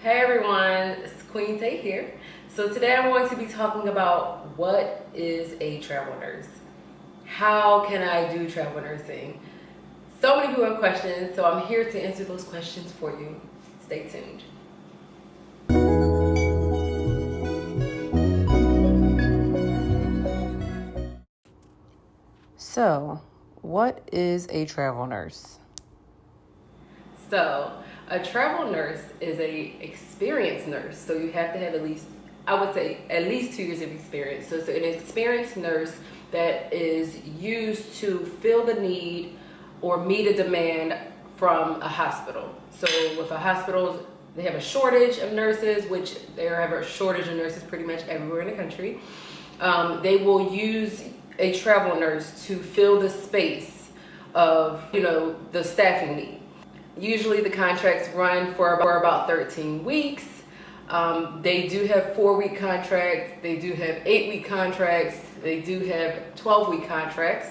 Hey everyone, it's Queen Tay here. So today I'm going to be talking about what is a travel nurse? How can I do travel nursing? So many people have questions, so I'm here to answer those questions for you. Stay tuned. So, what is a travel nurse? So, a travel nurse is a experienced nurse. So you have to have at least, I would say, at least 2 years of experience. So it's an experienced nurse that is used to fill the need or meet a demand from a hospital. So with a hospital, they have a shortage of nurses, which they have a shortage of nurses pretty much everywhere in the country. They will use a travel nurse to fill the space of, the staffing need. Usually the contracts run for about 13 weeks. They do have 4-week contracts. They do have 8-week contracts. They do have 12-week contracts.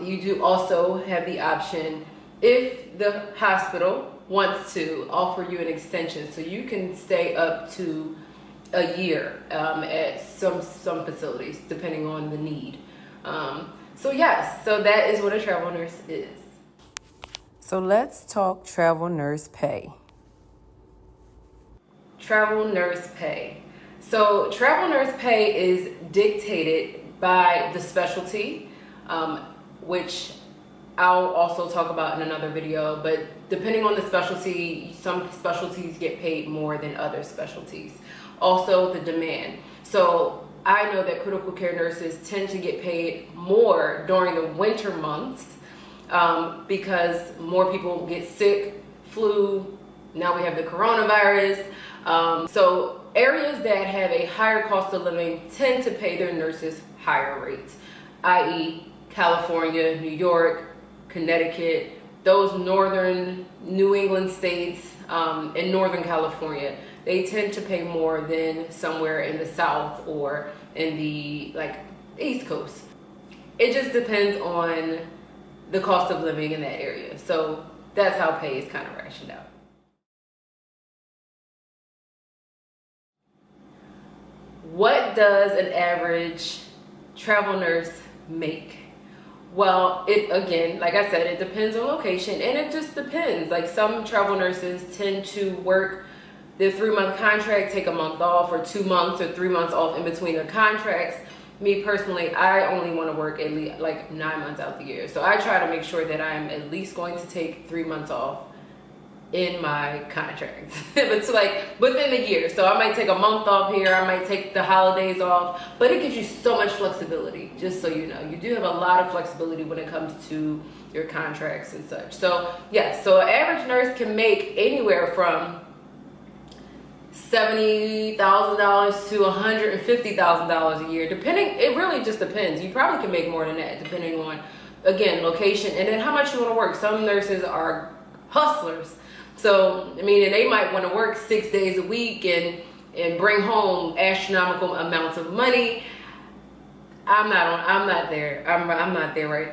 You do also have the option, if the hospital wants to, offer you an extension, so you can stay up to a year at some facilities, depending on the need. So yes, so that is what a travel nurse is. So let's talk travel nurse pay. Travel nurse pay. So travel nurse pay is dictated by the specialty, which I'll also talk about in another video, but depending on the specialty, some specialties get paid more than other specialties. Also the demand. So I know that critical care nurses tend to get paid more during the winter months, because more people get sick, flu, now we have the coronavirus. So areas that have a higher cost of living tend to pay their nurses higher rates, i.e. California, New York, Connecticut, those northern New England states, and Northern California. They tend to pay more than somewhere in the South or in the East Coast. It just depends on the cost of living in that area. So that's how pay is kind of rationed out. What does an average travel nurse make? Well, it, again, like I said, it depends on location, and it just depends. Like, some travel nurses tend to work their 3-month contract, take a month off, or 2 months or 3 months off in between their contracts. Me personally, I only want to work at least 9 months out the year. So I try to make sure that I'm at least going to take 3 months off in my contract. It's within the year. So I might take a month off here, I might take the holidays off, but it gives you so much flexibility, just so you know. You do have a lot of flexibility when it comes to your contracts and such. So yes, so an average nurse can make anywhere from $70,000 to $150,000 a year, depending. It really just depends. You probably can make more than that, depending on, again, location and then how much you want to work. Some nurses are hustlers, so I mean, and they might want to work 6 days a week and bring home astronomical amounts of money. I'm not there. I'm not there right.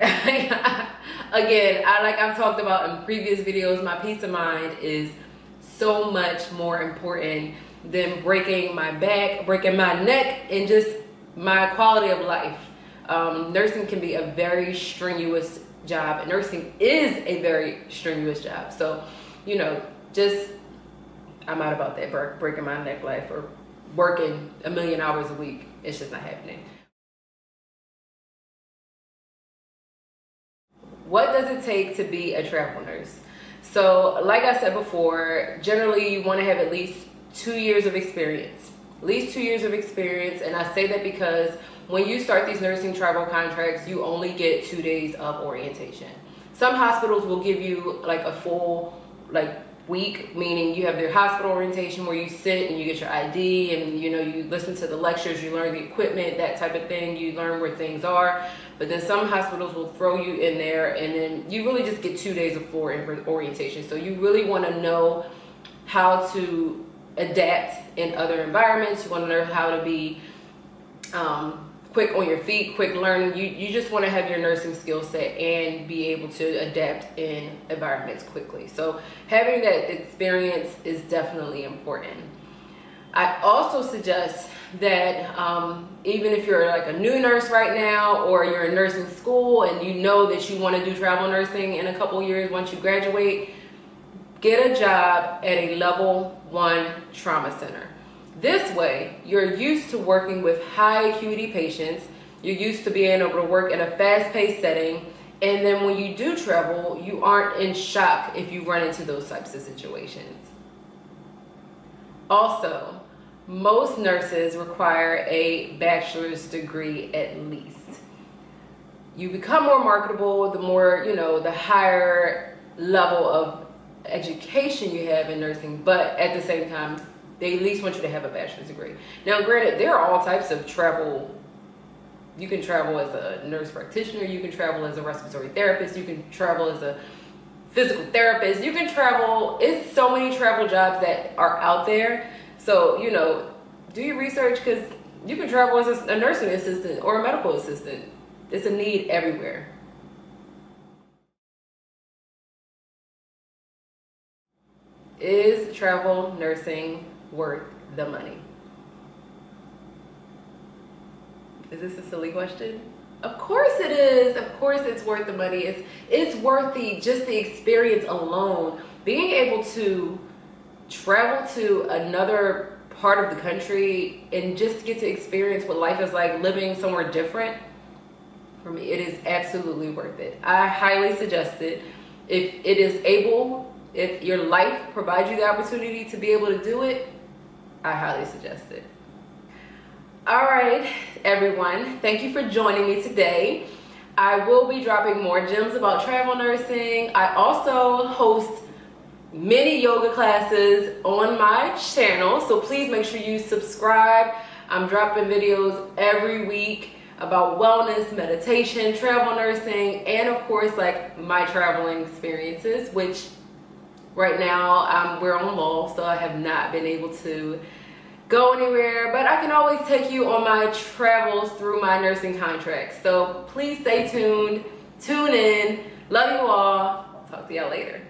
Again, I've talked about in previous videos, my peace of mind is so much more important than breaking my back, breaking my neck, and just my quality of life. Nursing can be a very strenuous job. Nursing is a very strenuous job. So, I'm out about that breaking my neck life or working 1,000,000 hours a week. It's just not happening. What does it take to be a travel nurse? So like I said before, generally you want to have at least 2 years of experience. At least 2 years of experience. And I say that because when you start these nursing travel contracts, you only get 2 days of orientation. Some hospitals will give you a full week, meaning you have their hospital orientation where you sit and you get your ID and you listen to the lectures, you learn the equipment, that type of thing, you learn where things are. But then some hospitals will throw you in there and then you really just get 2 days of full orientation. So you really want to know how to adapt in other environments. You want to learn how to be quick on your feet, quick learning. You just want to have your nursing skill set and be able to adapt in environments quickly. So having that experience is definitely important. I also suggest that even if you're like a new nurse right now, or you're in nursing school and you know that you want to do travel nursing in a couple years once you graduate, get a job at a level 1 trauma center. This way, you're used to working with high acuity patients. You're used to being able to work in a fast-paced setting. And then when you do travel, you aren't in shock if you run into those types of situations. Also, most nurses require a bachelor's degree at least. You become more marketable the more, the higher level of education you have in nursing, but at the same time, they at least want you to have a bachelor's degree. Now, granted, there are all types of travel. You can travel as a nurse practitioner, you can travel as a respiratory therapist, you can travel as a physical therapist, you can travel, it's so many travel jobs that are out there. So, do your research, because you can travel as a nursing assistant or a medical assistant. It's a need everywhere. Is travel nursing worth the money? Is this a silly question? Of course it is. Of course it's worth the money. It's worth just the experience alone. Being able to travel to another part of the country and just get to experience what life is like living somewhere different, for me, it is absolutely worth it. I highly suggest it. If your life provides you the opportunity to be able to do it, I highly suggest it. All right, everyone, thank you for joining me today. I will be dropping more gems about travel nursing. I also host many yoga classes on my channel, so please make sure you subscribe. I'm dropping videos every week about wellness, meditation, travel nursing, and of course, like my traveling experiences, which right now we're on lull, so I have not been able to go anywhere, but I can always take you on my travels through my nursing contracts. So please stay tuned, tune in. Love you all. Talk to y'all later.